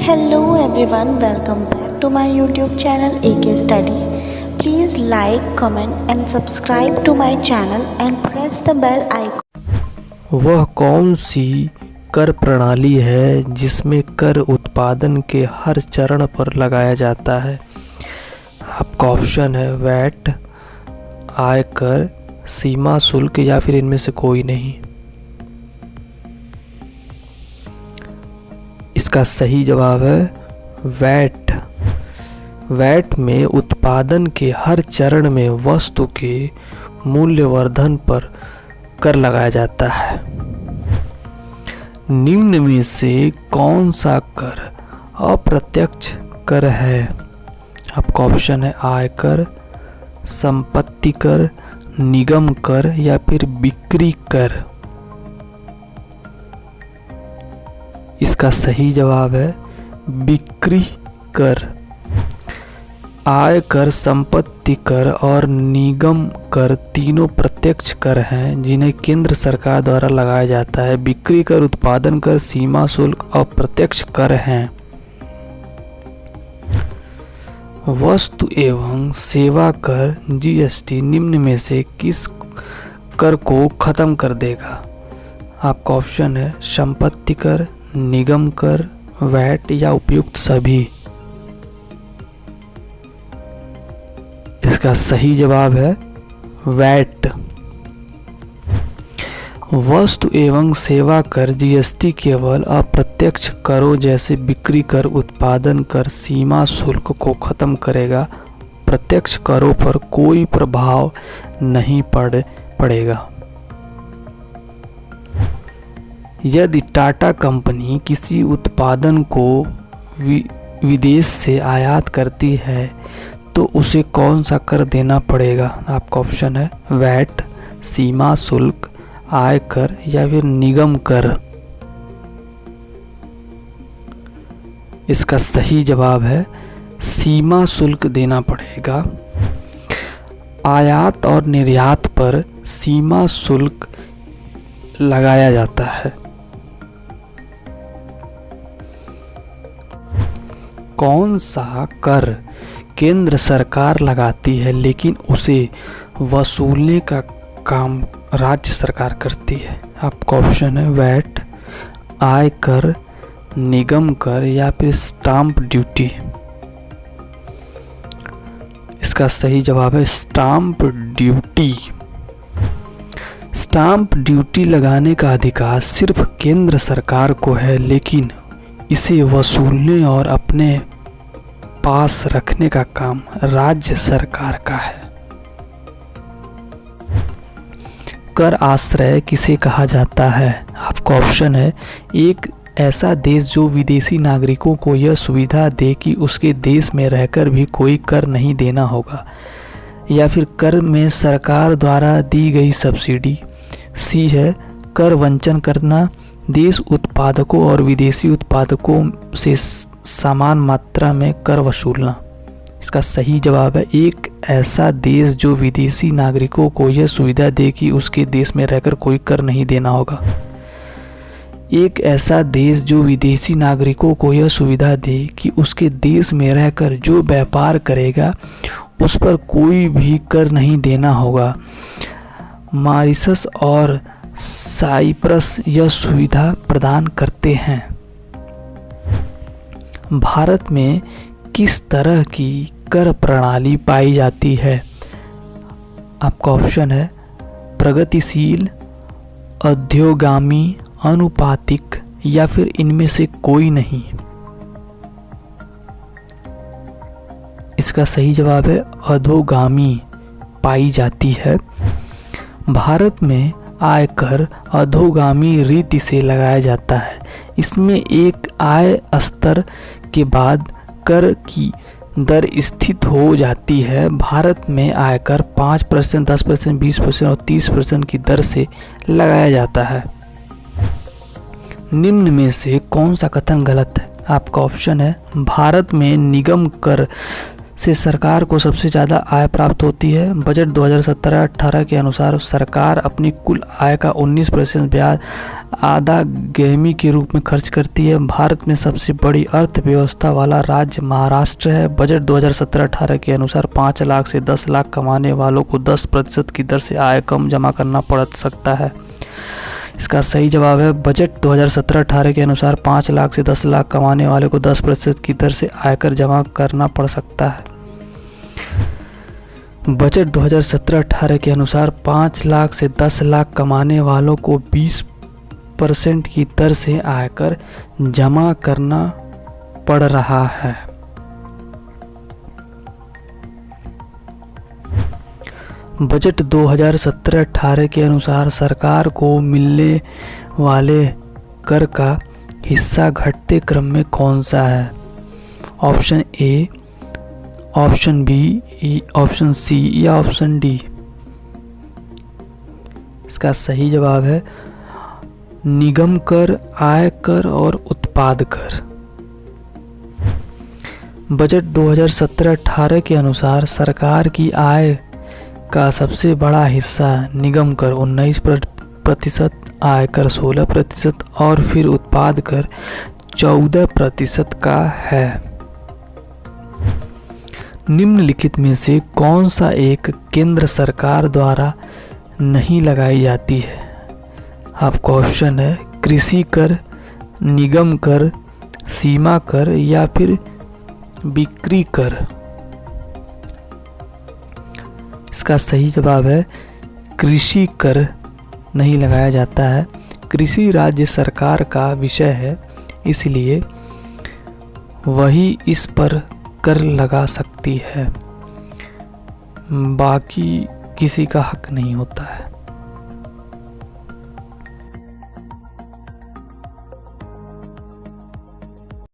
Hello everyone, welcome back to my YouTube channel AK Study. Please like, comment and subscribe to my channel and press the bell icon. वह कौन सी कर प्रणाली है जिसमें कर उत्पादन के हर चरण पर लगाया जाता है? आपका ऑप्शन है वैट, आयकर, सीमा शुल्क या फिर इनमें से कोई नहीं। इसका सही जवाब है वैट। वैट में उत्पादन के हर चरण में वस्तु के मूल्यवर्धन पर कर लगाया जाता है। निम्न में से कौन सा कर अप्रत्यक्ष कर है? आपका ऑप्शन है आयकर, संपत्ति कर, निगम कर या फिर बिक्री कर। इसका सही जवाब है बिक्री कर। आयकर, संपत्ति कर और निगम कर तीनों प्रत्यक्ष कर हैं जिन्हें केंद्र सरकार द्वारा लगाया जाता है। बिक्री कर, उत्पादन कर, सीमा शुल्क अप्रत्यक्ष कर हैं। वस्तु एवं सेवा कर जीएसटी निम्न में से किस कर को खत्म कर देगा? आपका ऑप्शन है संपत्ति कर, निगम कर, वैट या उपयुक्त सभी। इसका सही जवाब है वैट। वस्तु एवं सेवा कर जीएसटी केवल अप्रत्यक्ष करों जैसे बिक्री कर, उत्पादन कर, सीमा शुल्क को खत्म करेगा। प्रत्यक्ष करों पर कोई प्रभाव नहीं पड़ेगा। यदि टाटा कंपनी किसी उत्पादन को विदेश से आयात करती है तो उसे कौन सा कर देना पड़ेगा? आपका ऑप्शन है वैट, सीमा शुल्क, आयकर या फिर निगम कर। इसका सही जवाब है सीमा शुल्क देना पड़ेगा। आयात और निर्यात पर सीमा शुल्क लगाया जाता है। कौन सा कर केंद्र सरकार लगाती है लेकिन उसे वसूलने का काम राज्य सरकार करती है? आपका ऑप्शन है वैट, आयकर, निगम कर या फिर स्टाम्प ड्यूटी। इसका सही जवाब है स्टाम्प ड्यूटी। स्टाम्प ड्यूटी लगाने का अधिकार सिर्फ केंद्र सरकार को है लेकिन इसे वसूलने और अपने पास रखने का काम राज्य सरकार का है। कर आश्रय किसे कहा जाता है? आपका ऑप्शन है एक ऐसा देश जो विदेशी नागरिकों को यह सुविधा दे कि उसके देश में रहकर भी कोई कर नहीं देना होगा, या फिर कर में सरकार द्वारा दी गई सब्सिडी। सी है कर वंचन करना, देश उत्पादकों और विदेशी उत्पादकों से समान मात्रा में कर वसूलना। इसका सही जवाब है एक ऐसा देश जो विदेशी नागरिकों को यह सुविधा दे कि उसके देश में रहकर कोई कर नहीं देना होगा। एक ऐसा देश जो विदेशी नागरिकों को यह सुविधा दे कि उसके देश में रहकर जो व्यापार करेगा उस पर कोई भी कर नहीं देना होगा। मॉरिशस और साइप्रस यह सुविधा प्रदान करते हैं। भारत में किस तरह की कर प्रणाली पाई जाती है? आपका ऑप्शन है प्रगतिशील, अध्योगामी, अनुपातिक या फिर इनमें से कोई नहीं। इसका सही जवाब है अधोगामी पाई जाती है। भारत में आयकर अधोगामी रीति से लगाया जाता है। इसमें एक आय स्तर के बाद कर की दर स्थित हो जाती है। भारत में आयकर 5%, 10%, 20% और 30% की दर से लगाया जाता है। निम्न में से कौन सा कथन गलत है? आपका ऑप्शन है भारत में निगम कर से सरकार को सबसे ज़्यादा आय प्राप्त होती है? बजट 2017-18 के अनुसार सरकार अपनी कुल आय का 19% ब्याज आदायगी के रूप में खर्च करती है। भारत में सबसे बड़ी अर्थव्यवस्था वाला राज्य महाराष्ट्र है। बजट 2017-18 के अनुसार 5 लाख से 10 लाख कमाने वालों को 10% की दर से आय कम जमा करना पड़ सकता है। इसका सही जवाब है बजट 2017-18 के अनुसार 5 लाख से 10 लाख कमाने वाले को 10% की दर से आयकर जमा करना पड़ सकता है। बजट 2017-18 के अनुसार 5 लाख से 10 लाख कमाने वालों को 20% की दर से आयकर जमा करना पड़ रहा है। बजट 2017-18 के अनुसार सरकार को मिलने वाले कर का हिस्सा घटते क्रम में कौन सा है? Option A, option B, option C या ऑप्शन डी? इसका सही जवाब है निगम कर, आय कर और उत्पाद कर। बजट 2017-18 के अनुसार सरकार की आय का सबसे बड़ा हिस्सा निगम कर 19%, आयकर 16% और फिर उत्पाद कर 14% का है। निम्नलिखित में से कौन सा एक केंद्र सरकार द्वारा नहीं लगाई जाती है? आपको ऑप्शन है कृषि कर, निगम कर, सीमा कर या फिर बिक्री कर। इसका सही जवाब है कृषि कर नहीं लगाया जाता है। कृषि राज्य सरकार का विषय है, इसलिए वही इस पर कर लगा सकती है, बाकी किसी का हक नहीं होता है।